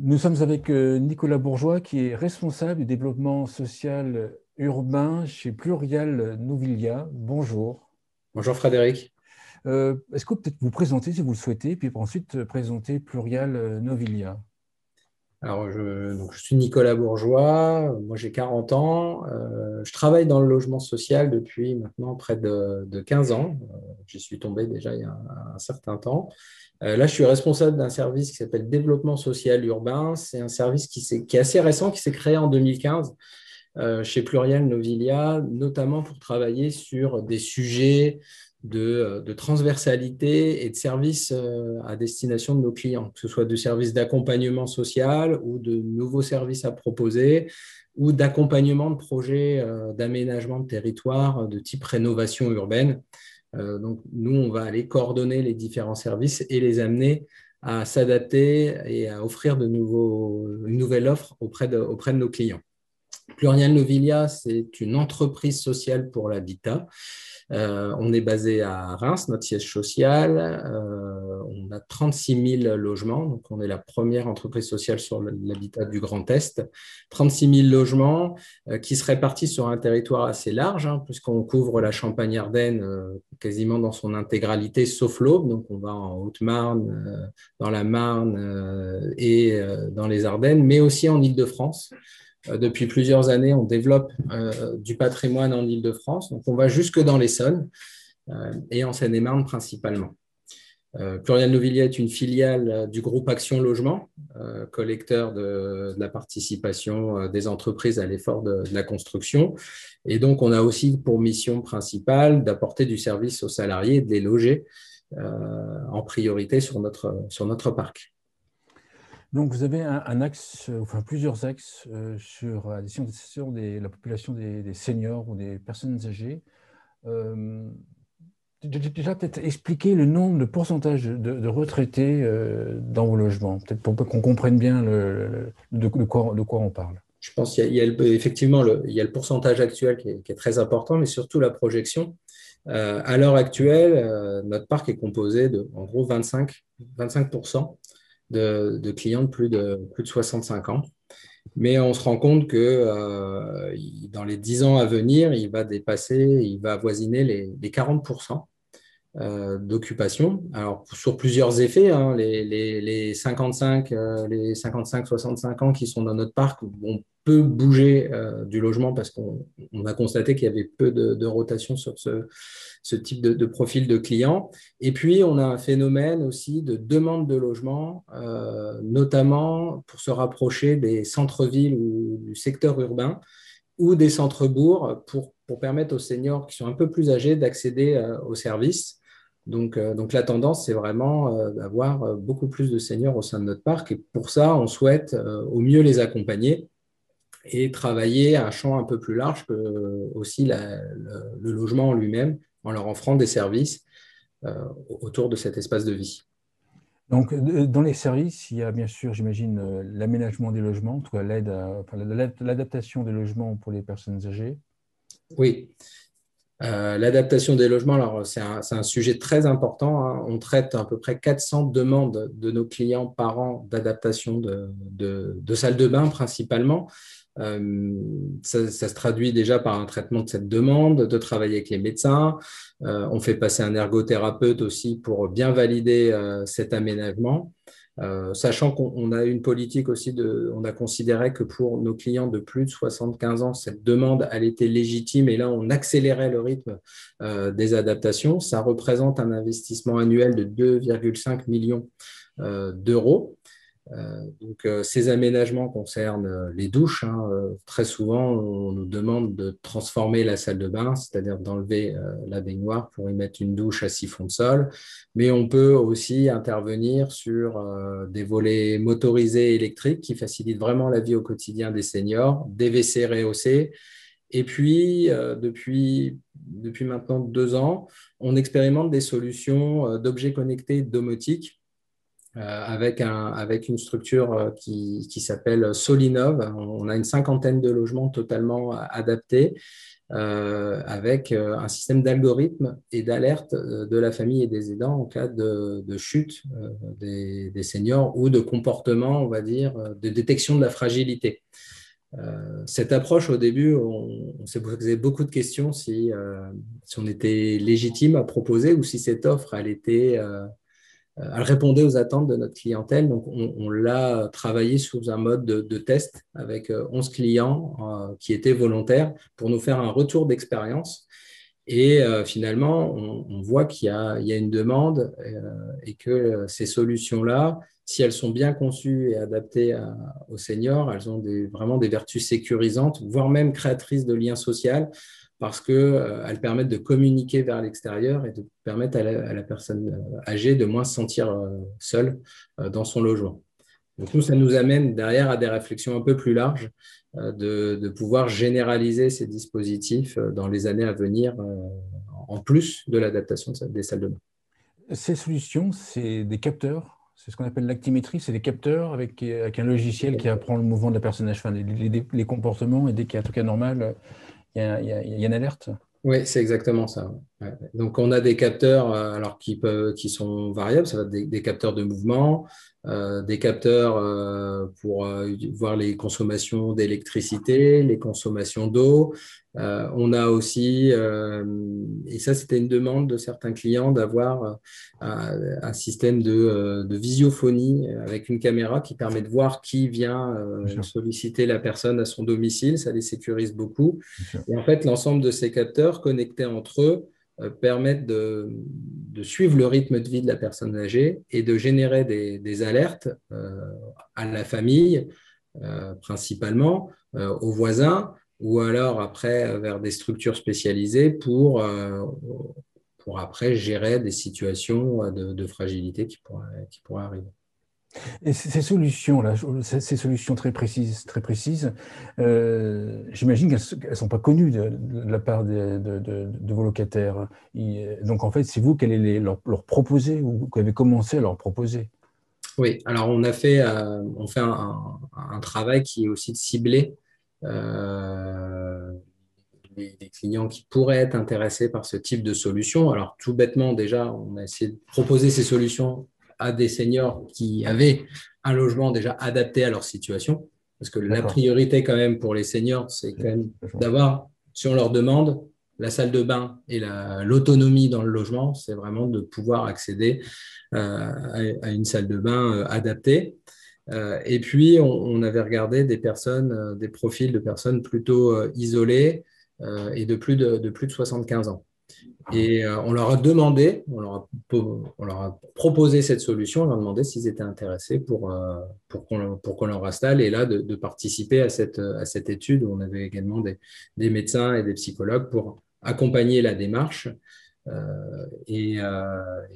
Nous sommes avec Nicolas Bourgeois, qui est responsable du développement social urbain chez Plurial Novilia. Bonjour. Bonjour Frédéric. Est-ce que peut-être vous présenter si vous le souhaitez, puis ensuite présenter Plurial Novilia? Alors, je suis Nicolas Bourgeois, moi j'ai 40 ans, je travaille dans le logement social depuis maintenant près de 15 ans. J'y suis tombé déjà il y a un certain temps. Là, je suis responsable d'un service qui s'appelle Développement social urbain. C'est un service qui est assez récent, qui s'est créé en 2015 chez Plurial Novilia, notamment pour travailler sur des sujets de transversalité et de services à destination de nos clients, que ce soit du service d'accompagnement social ou de nouveaux services à proposer ou d'accompagnement de projets d'aménagement de territoire de type rénovation urbaine. Donc, nous, on va aller coordonner les différents services et les amener à s'adapter et à offrir une nouvelle offre auprès de nos clients. Plurial Novilia, c'est une entreprise sociale pour l'habitat. On est basé à Reims, notre siège social. On a 36 000 logements, donc on est la première entreprise sociale sur l'habitat du Grand Est. 36 000 logements qui se répartissent sur un territoire assez large, puisqu'on couvre la Champagne-Ardenne quasiment dans son intégralité, sauf l'Aube. Donc on va en Haute-Marne, dans la Marne et dans les Ardennes, mais aussi en Île-de-France. Depuis plusieurs années, on développe du patrimoine en Île-de-France. Donc, on va jusque dans l'Essonne et en Seine-et-Marne principalement. Plurial Novilia est une filiale du groupe Action Logement, collecteur de la participation des entreprises à l'effort de la construction. Et donc, on a aussi pour mission principale d'apporter du service aux salariés et de les loger en priorité sur notre parc. Donc, vous avez un axe, enfin plusieurs axes sur la destination de la population des seniors ou des personnes âgées. Euh, Déjà, peut-être expliquer le nombre, le pourcentage de retraités dans vos logements, peut-être pour qu'on comprenne bien de quoi on parle. Je pense effectivement il y a le pourcentage actuel qui est très important, mais surtout la projection. À l'heure actuelle, notre parc est composé de, en gros, 25% de clients de plus de 65 ans. Mais on se rend compte que dans les 10 ans à venir, il va avoisiner les 40% d'occupation. Alors, sur plusieurs effets, les 55-65 ans qui sont dans notre parc vont peu bouger du logement parce qu'on a constaté qu'il y avait peu de rotation sur ce type de profil de client. Et puis, on a un phénomène aussi de demande de logement, notamment pour se rapprocher des centres-villes ou du secteur urbain ou des centres-bourgs pour permettre aux seniors qui sont un peu plus âgés d'accéder aux services. Donc, la tendance, c'est vraiment d'avoir beaucoup plus de seniors au sein de notre parc. Et pour ça, on souhaite au mieux les accompagner et travailler à un champ un peu plus large que aussi le logement en lui-même, en leur offrant des services euh, autour de cet espace de vie. Donc, dans les services, il y a bien sûr, j'imagine, l'aménagement des logements, en tout cas l'adaptation des logements pour les personnes âgées. Oui, l'adaptation des logements, alors c'est un sujet très important. On traite à peu près 400 demandes de nos clients par an d'adaptation de salles de bain principalement. Ça se traduit déjà par un traitement de cette demande, de travailler avec les médecins. On fait passer un ergothérapeute aussi pour bien valider cet aménagement. Sachant qu'on a une politique aussi on a considéré que pour nos clients de plus de 75 ans, cette demande, elle était légitime et là, on accélérait le rythme des adaptations. Ça représente un investissement annuel de 2,5 millions d'euros. Donc, ces aménagements concernent les douches. Très souvent, on nous demande de transformer la salle de bain, c'est-à-dire d'enlever la baignoire pour y mettre une douche à siphon de sol. Mais on peut aussi intervenir sur des volets motorisés électriques qui facilitent vraiment la vie au quotidien des seniors, des WC rehaussés. Et puis, depuis maintenant 2 ans, on expérimente des solutions d'objets connectés domotiques avec une structure qui s'appelle Solinov. On a une cinquantaine de logements totalement adaptés avec un système d'algorithme et d'alerte de la famille et des aidants en cas de chute des seniors ou de comportement, on va dire, de détection de la fragilité. Cette approche, au début, on s'est posé beaucoup de questions si on était légitime à proposer ou si cette offre, elle répondait aux attentes de notre clientèle. Donc, on l'a travaillé sous un mode de test avec 11 clients qui étaient volontaires pour nous faire un retour d'expérience. Et finalement, on voit qu'il y a une demande et que ces solutions-là, si elles sont bien conçues et adaptées aux seniors, elles ont vraiment des vertus sécurisantes, voire même créatrices de liens sociaux, parce qu'elles permettent de communiquer vers l'extérieur et de permettre à la personne âgée de moins se sentir seule dans son logement. Donc nous, ça nous amène derrière à des réflexions un peu plus larges de pouvoir généraliser ces dispositifs dans les années à venir, en plus de l'adaptation des salles de bain. Ces solutions, c'est des capteurs, c'est ce qu'on appelle l'actimétrie, c'est des capteurs avec un logiciel qui apprend le mouvement de la personne âgée, enfin, les comportements, et dès qu'il y a un truc anormal, il y a une alerte. Oui, c'est exactement ça. Ouais. Donc, on a des capteurs alors qui sont variables. Ça va être des capteurs de mouvement, des capteurs pour voir les consommations d'électricité, les consommations d'eau. On a aussi, et ça, c'était une demande de certains clients, d'avoir un système de visiophonie avec une caméra qui permet de voir qui vient solliciter la personne à son domicile. Ça les sécurise beaucoup. Et en fait, l'ensemble de ces capteurs connectés entre eux permettent de suivre le rythme de vie de la personne âgée et de générer des alertes à la famille, principalement, aux voisins, ou alors après vers des structures spécialisées pour après gérer des situations de fragilité qui pourraient arriver. Et ces solutions-là, ces solutions très précises, j'imagine qu'elles ne sont pas connues de la part de vos locataires. Donc, en fait, c'est vous qui allez leur proposer ou qui avez commencé à leur proposer. Oui, alors on fait un travail qui est aussi de cibler les clients qui pourraient être intéressés par ce type de solution. Alors, tout bêtement, déjà, on a essayé de proposer ces solutions à des seniors qui avaient un logement déjà adapté à leur situation. Parce que la priorité, quand même, pour les seniors, c'est quand même d'avoir, si on leur demande, la salle de bain et l'autonomie dans le logement, c'est vraiment de pouvoir accéder à une salle de bain adaptée. Et puis, on avait regardé des profils de personnes plutôt isolées et de plus de 75 ans. Et on leur a demandé, on leur a proposé cette solution, on leur a demandé s'ils étaient intéressés pour qu'on leur installe et là de participer à cette étude où on avait également des médecins et des psychologues pour accompagner la démarche. Et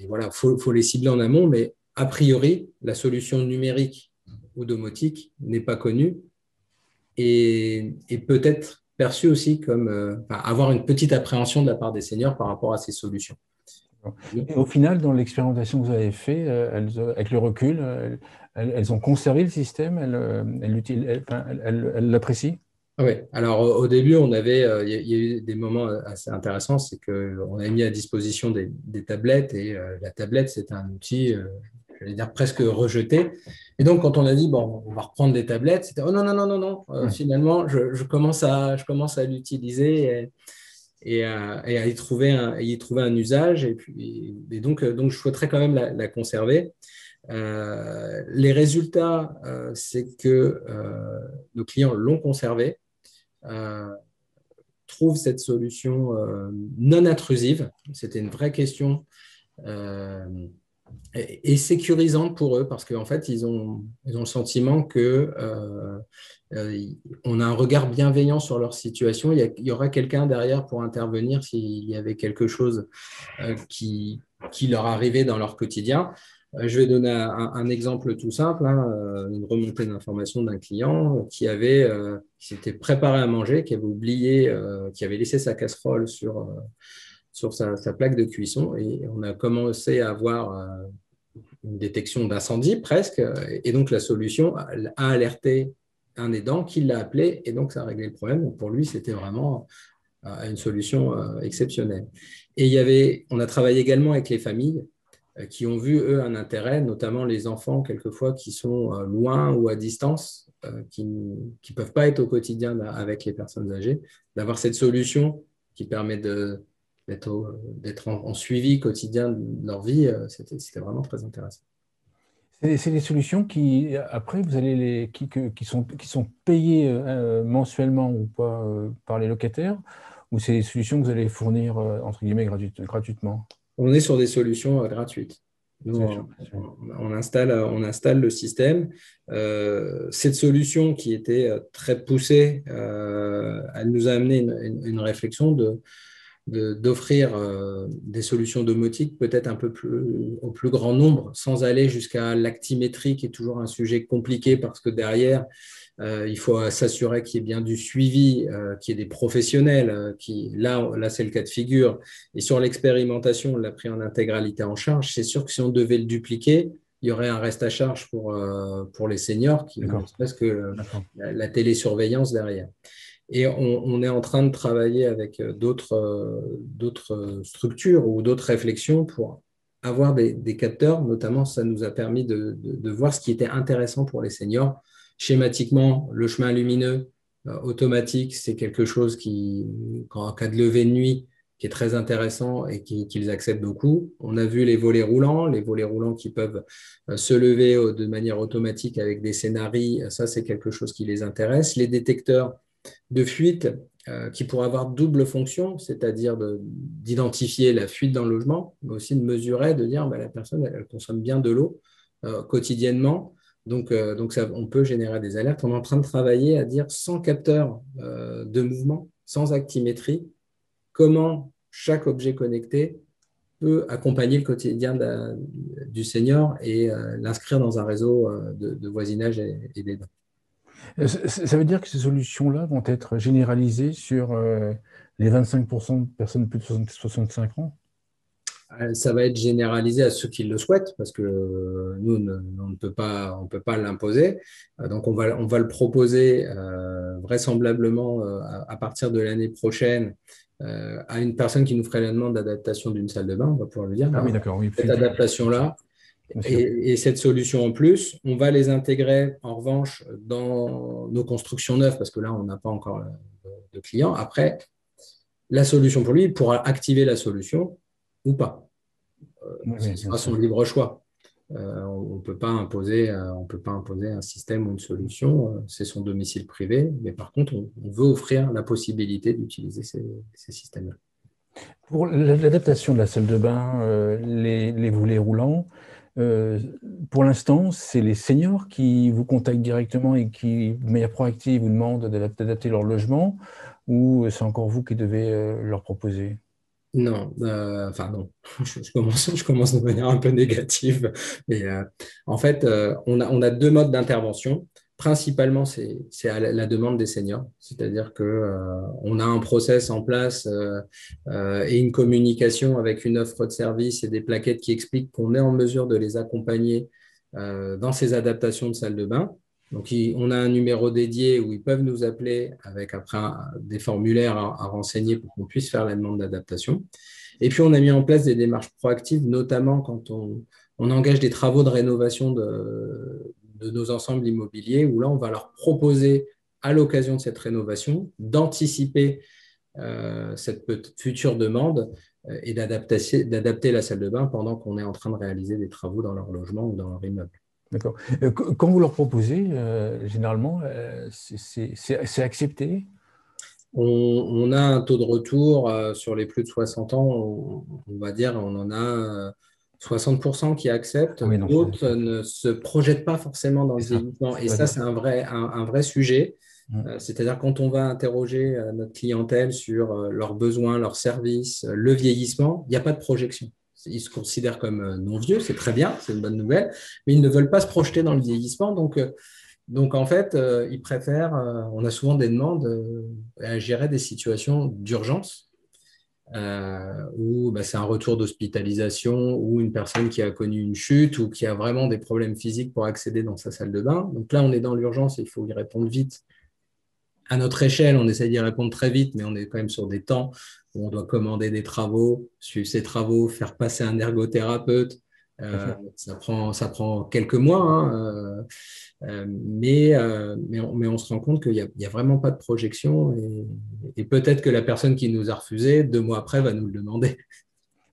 voilà, faut les cibler en amont, mais a priori, la solution numérique ou domotique n'est pas connue et peut-être perçue aussi comme avoir une petite appréhension de la part des seniors par rapport à ces solutions. Et au final, dans l'expérimentation que vous avez faite, avec le recul, elles ont conservé le système, elles l'apprécient? Oui, alors au début, il y a eu des moments assez intéressants, c'est qu'on a mis à disposition des tablettes et la tablette, c'est un outil, j'allais dire presque rejeté. Et donc, quand on a dit, bon, on va reprendre des tablettes, c'était, oh non, non, non, non, non, finalement, je commence à l'utiliser et à y trouver un usage. Et donc, je souhaiterais quand même la conserver. Les résultats, c'est que nos clients l'ont conservé. Trouvent cette solution non intrusive. C'était une vraie question et sécurisante pour eux parce qu'en fait, ils ont le sentiment que on a un regard bienveillant sur leur situation. Il y aura quelqu'un derrière pour intervenir s'il y avait quelque chose qui leur arrivait dans leur quotidien. Je vais donner un exemple tout simple, une remontée d'information d'un client qui s'était préparé à manger, qui avait oublié, qui avait laissé sa casserole sur sa plaque de cuisson et on a commencé à avoir une détection d'incendie presque, et donc la solution a alerté un aidant qui l'a appelé, et donc ça a réglé le problème. Donc pour lui, c'était vraiment une solution exceptionnelle. Et on a travaillé également avec les familles qui ont vu, eux, un intérêt, notamment les enfants, quelquefois, qui sont loin ou à distance, qui ne peuvent pas être au quotidien avec les personnes âgées, d'avoir cette solution qui permet d'être en suivi quotidien de leur vie, c'était vraiment très intéressant. C'est des solutions qui, après, vous allez qui sont payées mensuellement ou pas par les locataires, ou c'est des solutions que vous allez fournir, entre guillemets, gratuitement? On est sur des solutions gratuites. Nous, on installe le système. Cette solution qui était très poussée, elle nous a amené une réflexion d'offrir des solutions domotiques peut-être un peu plus au plus grand nombre, sans aller jusqu'à l'actimétrie, qui est toujours un sujet compliqué parce que derrière, il faut s'assurer qu'il y ait bien du suivi, qu'il y ait des professionnels. Là c'est le cas de figure. Et sur l'expérimentation, on l'a pris en intégralité en charge. C'est sûr que si on devait le dupliquer, il y aurait un reste à charge pour les seniors, qui ne serait-ce que la télésurveillance derrière. Et on est en train de travailler avec d'autres structures ou d'autres réflexions pour avoir des capteurs. Notamment, ça nous a permis de voir ce qui était intéressant pour les seniors. Schématiquement, le chemin lumineux automatique, c'est quelque chose qui, en cas de levée de nuit, qui est très intéressant et qu'ils acceptent beaucoup. On a vu les volets roulants qui peuvent se lever de manière automatique avec des scénarios. Ça, c'est quelque chose qui les intéresse. Les détecteurs de fuite qui pourraient avoir double fonction, c'est-à-dire d'identifier la fuite dans le logement, mais aussi de mesurer, de dire la personne elle consomme bien de l'eau quotidiennement. Donc ça, on peut générer des alertes. On est en train de travailler à dire sans capteur de mouvement, sans actimétrie, comment chaque objet connecté peut accompagner le quotidien du senior et l'inscrire dans un réseau de voisinage et d'aide. Ça veut dire que ces solutions-là vont être généralisées sur les 25% de personnes plus de 65 ans? Ça va être généralisé à ceux qui le souhaitent, parce que nous, on ne peut pas l'imposer. Donc, on va le proposer vraisemblablement à partir de l'année prochaine à une personne qui nous ferait la demande d'adaptation d'une salle de bain. On va pouvoir lui dire, Ah oui, d'accord, oui. Cette adaptation-là et cette solution en plus, on va les intégrer en revanche dans nos constructions neuves, parce que là, on n'a pas encore de clients. Après, la solution pour lui, il pourra activer la solution ou pas. Ce sera son libre choix. On ne peut pas imposer un système ou une solution. C'est son domicile privé. Mais par contre, on veut offrir la possibilité d'utiliser ces systèmes-là. Pour l'adaptation de la salle de bain, les volets roulants, pour l'instant, c'est les seniors qui vous contactent directement et qui, de manière proactive, vous demandent d'adapter leur logement, ou c'est encore vous qui devez leur proposer? Non, non. Je commence de manière un peu négative. Mais en fait, on a deux modes d'intervention. Principalement, c'est à la demande des seniors. C'est-à-dire qu'on a un process en place et une communication avec une offre de service et des plaquettes qui expliquent qu'on est en mesure de les accompagner dans ces adaptations de salle de bain. Donc, on a un numéro dédié où ils peuvent nous appeler avec après des formulaires à renseigner pour qu'on puisse faire la demande d'adaptation. Et puis, on a mis en place des démarches proactives, notamment quand on engage des travaux de rénovation de nos ensembles immobiliers, où là, on va leur proposer, à l'occasion de cette rénovation, d'anticiper cette future demande et d'adapter la salle de bain pendant qu'on est en train de réaliser des travaux dans leur logement ou dans leur immeuble. D'accord. Quand vous leur proposez, généralement, c'est accepté? On a un taux de retour sur les plus de 60 ans, on va dire, on en a 60% qui acceptent, Oui, d'autres ne se projettent pas forcément dans le vieillissement. Et ça, c'est un vrai sujet. C'est-à-dire quand on va interroger notre clientèle sur leurs besoins, leurs services, le vieillissement, il n'y a pas de projection. Ils se considèrent comme non vieux, c'est très bien, c'est une bonne nouvelle, mais ils ne veulent pas se projeter dans le vieillissement. Donc en fait, ils préfèrent, on a souvent des demandes à gérer des situations d'urgence. où c'est un retour d'hospitalisation ou une personne qui a connu une chute ou qui a vraiment des problèmes physiques pour accéder dans sa salle de bain. Donc là, on est dans l'urgence et il faut y répondre vite. À notre échelle, on essaie d'y répondre très vite, mais on est quand même sur des temps où on doit commander des travaux, suivre ces travaux, faire passer un ergothérapeute. Tout à fait. Ça prend quelques mois, hein, mais on se rend compte qu'il n'y a vraiment pas de projection et peut-être que la personne qui nous a refusé, 2 mois après, va nous le demander.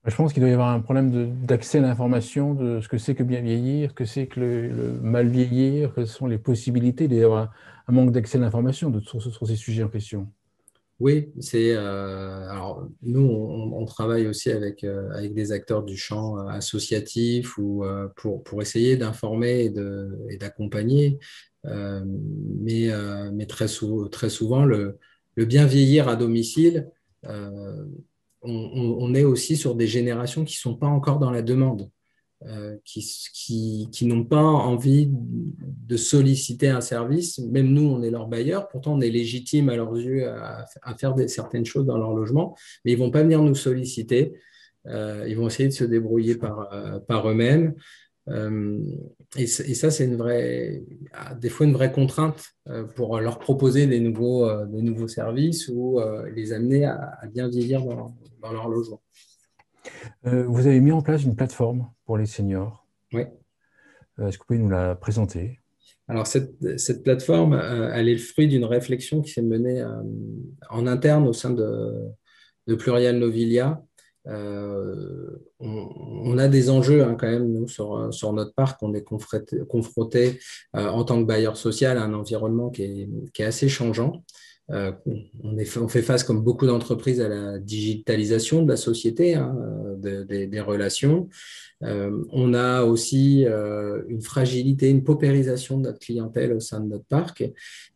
Je pense qu'il doit y avoir un problème d'accès à l'information, de ce que c'est que bien vieillir, que c'est que le mal vieillir, quelles sont les possibilités. Il doit y avoir un manque d'accès à l'information sur ces sujets en question. Oui, alors nous on travaille aussi avec des acteurs du champ associatif ou pour essayer d'informer et d'accompagner, mais très souvent le bien vieillir à domicile, euh, on est aussi sur des générations qui sont pas encore dans la demande. Qui n'ont pas envie de solliciter un service. Même nous, on est leur bailleur. Pourtant, on est légitime à leurs yeux à faire certaines choses dans leur logement, mais ils ne vont pas venir nous solliciter. Ils vont essayer de se débrouiller par eux-mêmes. Euh, et ça, c'est des fois une vraie contrainte pour leur proposer des nouveaux services ou les amener à bien vieillir dans leur logement. Vous avez mis en place une plateforme pour les seniors. Oui. Est-ce que vous pouvez nous la présenter? Alors, cette plateforme, elle est le fruit d'une réflexion qui s'est menée en interne au sein de Plurial Novilia. On a des enjeux hein, quand même, nous, sur notre parc. On est confronté en tant que bailleur social à un environnement qui est assez changeant. On fait face, comme beaucoup d'entreprises, à la digitalisation de la société, hein, des relations. On a aussi une fragilité, une paupérisation de notre clientèle au sein de notre parc.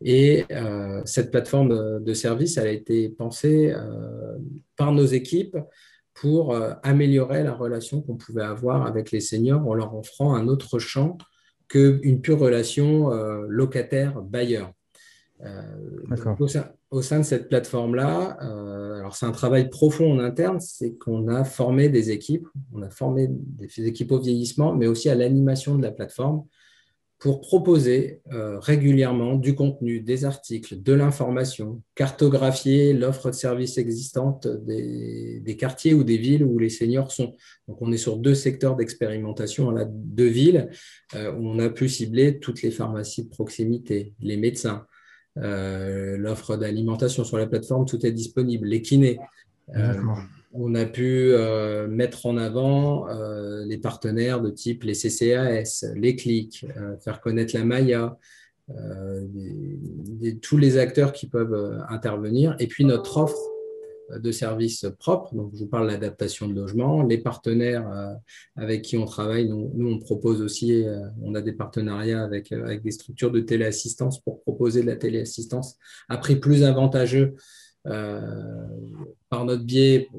Et cette plateforme de service, elle a été pensée par nos équipes pour améliorer la relation qu'on pouvait avoir avec les seniors en leur offrant un autre champ qu'une pure relation locataire-bailleur. Donc, D'accord. au sein de cette plateforme-là, alors c'est un travail profond en interne, c'est qu'on a formé des équipes, on a formé des équipes au vieillissement, mais aussi à l'animation de la plateforme pour proposer régulièrement du contenu, des articles, de l'information, cartographier l'offre de services existante des quartiers ou des villes où les seniors sont. Donc, on est sur 2 secteurs d'expérimentation, là, 2 villes où on a pu cibler toutes les pharmacies de proximité, les médecins, l'offre d'alimentation sur la plateforme, tout est disponible, les kinés. Euh, D'accord. on a pu mettre en avant les partenaires de type les CCAS, les CLIC, faire connaître la Maya, tous les acteurs qui peuvent intervenir. Et puis notre offre de services propres, donc je vous parle de l'adaptation de logement, les partenaires avec qui on travaille, nous on propose aussi, on a des partenariats avec des structures de téléassistance pour proposer de la téléassistance à prix plus avantageux par notre biais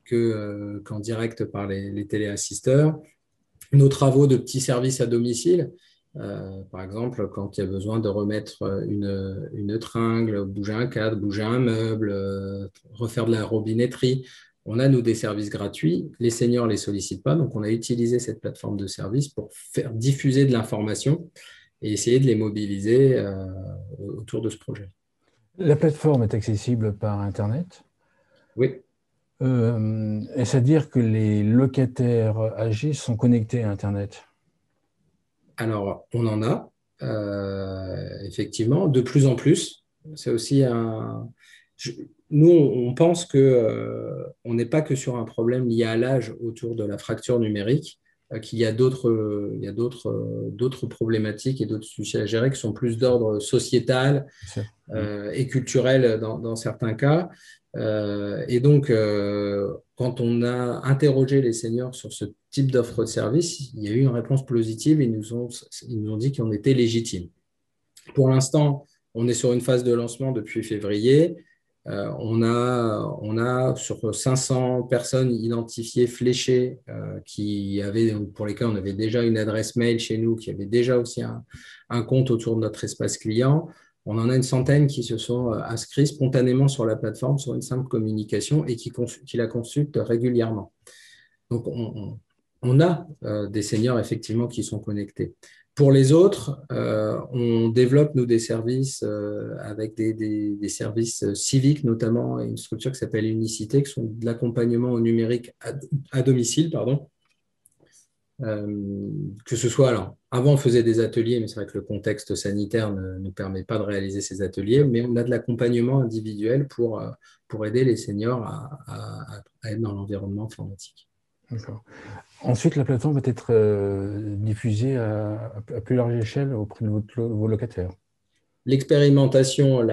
qu'en direct par les téléassisteurs. Nos travaux de petits services à domicile, par exemple, quand il y a besoin de remettre une tringle, bouger un cadre, bouger un meuble, refaire de la robinetterie, on a, nous, des services gratuits. Les seniors ne les sollicitent pas, donc on a utilisé cette plateforme de service pour faire diffuser de l'information et essayer de les mobiliser autour de ce projet. La plateforme est accessible par Internet. Oui. Est-ce à dire que les locataires âgés sont connectés à Internet? Alors, on en a, effectivement, de plus en plus. C'est aussi Nous, on pense que on n'est pas que sur un problème lié à l'âge autour de la fracture numérique, qu'il y a d'autres problématiques et d'autres sujets à gérer qui sont plus d'ordre sociétal Bien sûr. et culturel dans certains cas. Et donc, quand on a interrogé les seniors sur ce type d'offre de service, il y a eu une réponse positive et ils nous ont dit qu'on était légitime. Pour l'instant, on est sur une phase de lancement depuis février. On a sur 500 personnes identifiées, fléchées, pour lesquelles on avait déjà une adresse mail chez nous, qui avait déjà aussi un compte autour de notre espace client. On en a une centaine qui se sont inscrits spontanément sur la plateforme, sur une simple communication et qui la consultent régulièrement. Donc, on a des seniors effectivement qui sont connectés. Pour les autres, on développe, nous, des services avec des services civiques, notamment une structure qui s'appelle Unicité, qui sont de l'accompagnement au numérique à domicile, pardon. Que ce soit, alors, avant on faisait des ateliers, mais c'est vrai que le contexte sanitaire ne nous permet pas de réaliser ces ateliers, mais on a de l'accompagnement individuel pour aider les seniors à être dans l'environnement informatique. D'accord. Ensuite, la plateforme va être diffusée à plus large échelle auprès de vos locataires. L'expérimentation,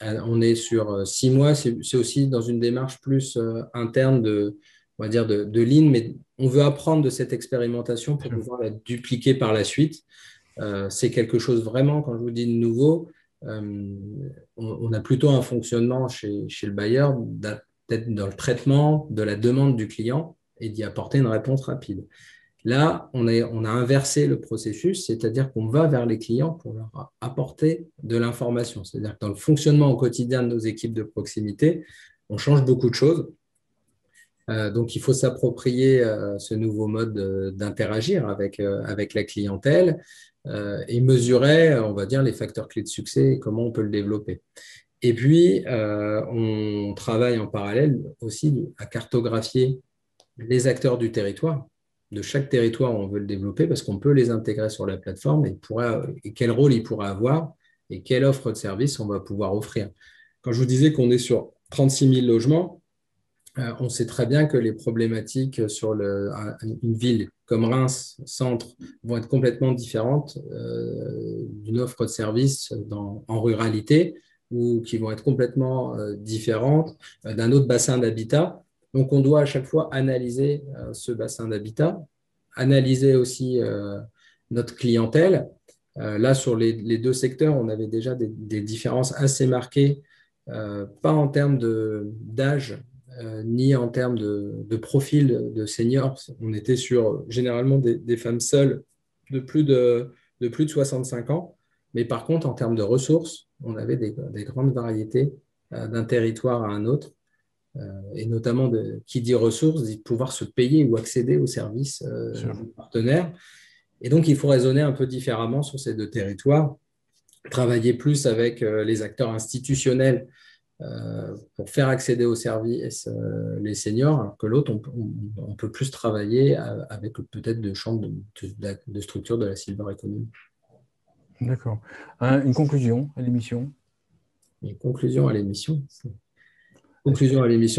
on est sur 6 mois, c'est aussi dans une démarche plus interne on va dire de lean, mais on veut apprendre de cette expérimentation pour pouvoir la dupliquer par la suite. C'est quelque chose vraiment, quand je vous dis de nouveau, on a plutôt un fonctionnement chez le bailleur d'être dans le traitement de la demande du client et d'y apporter une réponse rapide. Là, on a inversé le processus, c'est-à-dire qu'on va vers les clients pour leur apporter de l'information. C'est-à-dire que dans le fonctionnement au quotidien de nos équipes de proximité, on change beaucoup de choses. Donc, il faut s'approprier ce nouveau mode d'interagir avec la clientèle et mesurer, on va dire, les facteurs clés de succès et comment on peut le développer. Et puis, on travaille en parallèle aussi à cartographier les acteurs du territoire. De chaque territoire, on veut le développer parce qu'on peut les intégrer sur la plateforme et quel rôle ils pourraient avoir et quelle offre de service on va pouvoir offrir. Quand je vous disais qu'on est sur 36 000 logements, on sait très bien que les problématiques sur une ville comme Reims, centre, vont être complètement différentes d'une offre de service en ruralité ou qui vont être complètement différentes d'un autre bassin d'habitat. Donc, on doit à chaque fois analyser ce bassin d'habitat, analyser aussi notre clientèle. Là, sur les deux secteurs, on avait déjà des différences assez marquées, pas en termes d'âge, ni en termes de profil de seniors. On était sur généralement des femmes seules de plus de 65 ans. Mais par contre, en termes de ressources, on avait des grandes variétés d'un territoire à un autre. Et notamment, qui dit ressources, dit pouvoir se payer ou accéder aux services des partenaires. Et donc, il faut raisonner un peu différemment sur ces deux territoires, travailler plus avec les acteurs institutionnels pour faire accéder aux services les seniors, alors que l'autre, on peut plus travailler avec peut-être de champs de structure de la silver economy. D'accord. Une conclusion à l'émission? Une conclusion à l'émission,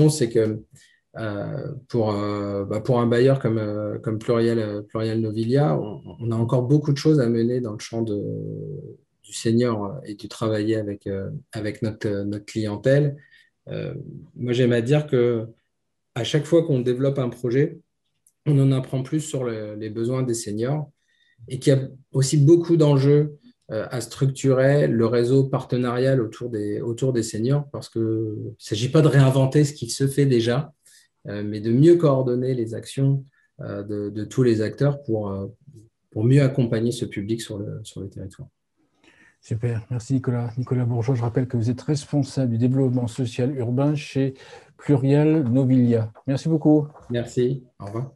c'est que pour un bailleur comme Plurial Novilia, on a encore beaucoup de choses à mener dans le champ du senior et du travailler avec notre clientèle. Moi, j'aime à dire qu'à chaque fois qu'on développe un projet, on en apprend plus sur les besoins des seniors et qu'il y a aussi beaucoup d'enjeux à structurer le réseau partenarial autour des seniors parce qu'il ne s'agit pas de réinventer ce qui se fait déjà, mais de mieux coordonner les actions de tous les acteurs pour mieux accompagner ce public sur le territoire. Super, merci Nicolas. Nicolas Bourgeois, je rappelle que vous êtes responsable du développement social urbain chez Plurial Novilia. Merci beaucoup. Merci, au revoir.